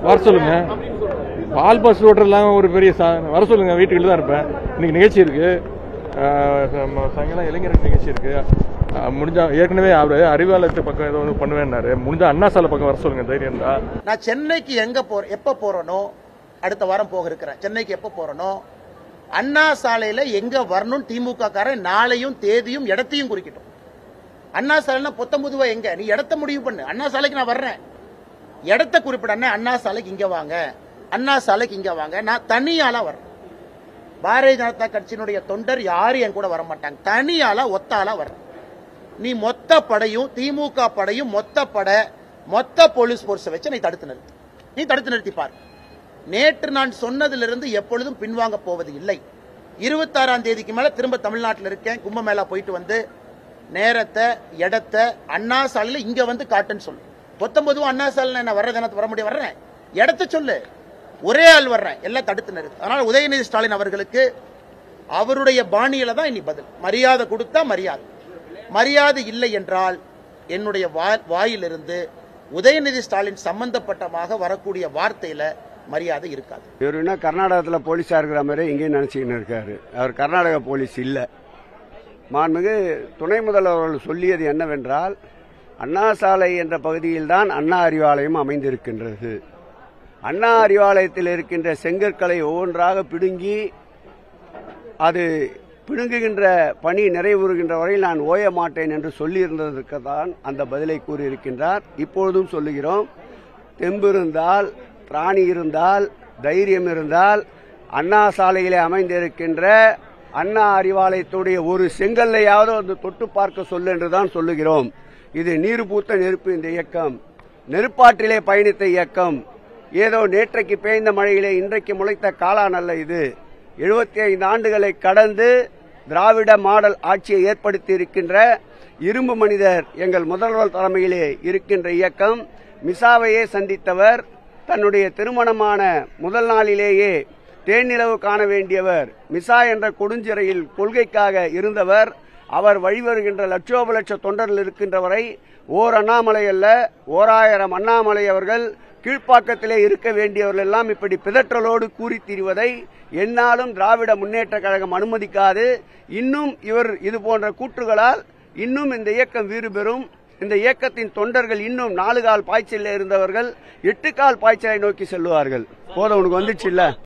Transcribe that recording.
வர சொல்லுங்க. பால் பஸ் ஓட்டுறதுலாம் ஒரு பெரிய வர சொல்லுங்க. வீட்டுக்குள்ள தான் இருப்பேன். இன்னைக்கு நிகழ்ச்சி இருக்கு, சாயங்காலம் இளைஞர் நிகழ்ச்சி இருக்கு. முடிஞ்சா ஏற்கனவே அவரு அறிவாலயத்து பக்கம் ஏதோ ஒன்று பண்ணுவேன்னாரு. முடிஞ்சா அண்ணா சாலை பக்கம் வர சொல்லுங்க. தைரியம் தான். நான் சென்னைக்கு எப்ப போறனோ, அடுத்த வாரம் போக இருக்கிறேன். சென்னைக்கு எப்ப போறனோ அண்ணா சாலையில எங்க வரணும் திமுக காரன் நாளையும் தேதியும் இடத்தையும் குறிக்கட்டும். அண்ணா சாலைனா பொத்தம்புதுவா எங்க, நீ இடத்த முடிவு பண்ணு. அண்ணா சாலைக்கு நான் வர்றேன், இடத்த குறிப்பிட. அண்ணா சாலைக்கு இங்க வாங்க, அண்ணா சாலைக்கு இங்க வாங்க. நான் தனியால வர்றேன். பாரதிய ஜனதா கட்சியினுடைய தொண்டர் யாரும் என் கூட வர மாட்டாங்க. தனியால ஒத்தால வர்றேன். நீ மொத்த படையும் திமுக படையும் மொத்த போலீஸ் போர்ஸை வச்சு நீ தடுத்து நிறுத்தி பார். நேற்று நான் சொன்னதிலிருந்து எப்பொழுதும் பின்வாங்க போவது இல்லை. 26ஆம் தேதிக்கு மேல திரும்ப தமிழ்நாட்டில் இருக்கேன். கும்பமேளா போயிட்டு வந்து நேரத்தை இடத்தை அண்ணா சாலையில இங்க வந்து காட்டுன்னு சொல்லு. 19 அண்ணா சாலையில நான் வர முடியும், வர்றேன். இடத்த சொல்லு, ஒரே ஆள் வர்றேன், எல்லாம் தடுத்து நிறுத்து. அதனால உதயநிதி ஸ்டாலின் அவர்களுக்கு அவருடைய பாணியில தான் இனி பதில். மரியாதை கொடுத்தா மரியாதை இல்லை என்றால் என்னுடைய வாயிலிருந்து உதயநிதி ஸ்டாலின் சம்பந்தப்பட்டமாக வரக்கூடிய வார்த்தையில மரியாதை இருக்காது. இவர் என்ன கர்நாடகத்தில் போலீஸா இருக்கிற மாதிரி இங்கேயும் நினைச்சுக்கிட்டு இருக்காரு. அவர் கர்நாடக போலீஸ் இல்ல. மாண்புமிகு துணை முதல்வர் சொல்லியது என்னவென்றால், அண்ணா சாலை என்ற பகுதியில் தான் அண்ணா அறிவாலயம் அமைந்திருக்கின்றது. அண்ணா அறிவாலயத்தில் இருக்கின்ற செங்கற்களை ஒவ்வொன்றாக பிடுங்கி அது பிடுங்குகின்ற பணி நிறைவுறுகின்ற வரையில் நான் ஓய மாட்டேன் என்று சொல்லியிருந்ததற்கு தான் அந்த பதிலை கூறியிருக்கின்றார். இப்பொழுதும் சொல்லுகிறோம், தெம்பு இருந்தால், திராணி இருந்தால், தைரியம் இருந்தால் அண்ணா சாலையிலே அமைந்திருக்கின்ற அண்ணா அறிவாலயத்துடைய ஒரு செங்கல்லையாவது வந்து தொட்டு பார்க்க சொல்லு என்றுதான் சொல்லுகிறோம். இது நீர் பூத்த நெருப்பு. இந்த இயக்கம் நெருப்பாற்றிலே பயணித்த இயக்கம். ஏதோ நேற்றைக்கு பெய்ந்த மழையிலே இன்றைக்கு முளைத்த காளான் அல்ல இது. 75 ஆண்டுகளை கடந்து திராவிட மாடல் ஆட்சியை ஏற்படுத்தி இருக்கின்ற இரும்பு மனிதர் எங்கள் முதல்வர் தலைமையிலே இருக்கின்ற இயக்கம். மிசாவையே சந்தித்தவர். தன்னுடைய திருமணமான முதல் நாளிலேயே தேனிலவு காண வேண்டியவர். மிசா என்ற கொடுஞ்சிறையில் கொள்கைக்காக இருந்தவர். அவர் வழிவருகின்ற லட்சோப லட்ச தொண்டர்கள் இருக்கின்றவரை ஓர் அண்ணாமலை அல்ல, 1000 அண்ணாமலை அவர்கள் கீழ்ப்பாக்கத்திலே இருக்க வேண்டியவர்கள் எல்லாம் இப்படி பிதற்றலோடு கூறி தீர்வதை என்னாலும் திராவிட முன்னேற்ற கழகம் அனுமதிக்காது. இன்னும் இவர் இது போன்ற கூற்றுகளால் இன்னும் இந்த இயக்கம் வீறு பெறும். இந்த இயக்கத்தின் தொண்டர்கள் இன்னும் 4 கால் பாய்ச்சலில் இருந்தவர்கள் 8 கால் பாய்ச்சலை நோக்கி செல்லுவார்கள். போதும், உனக்கு வந்துச்சு இல்ல.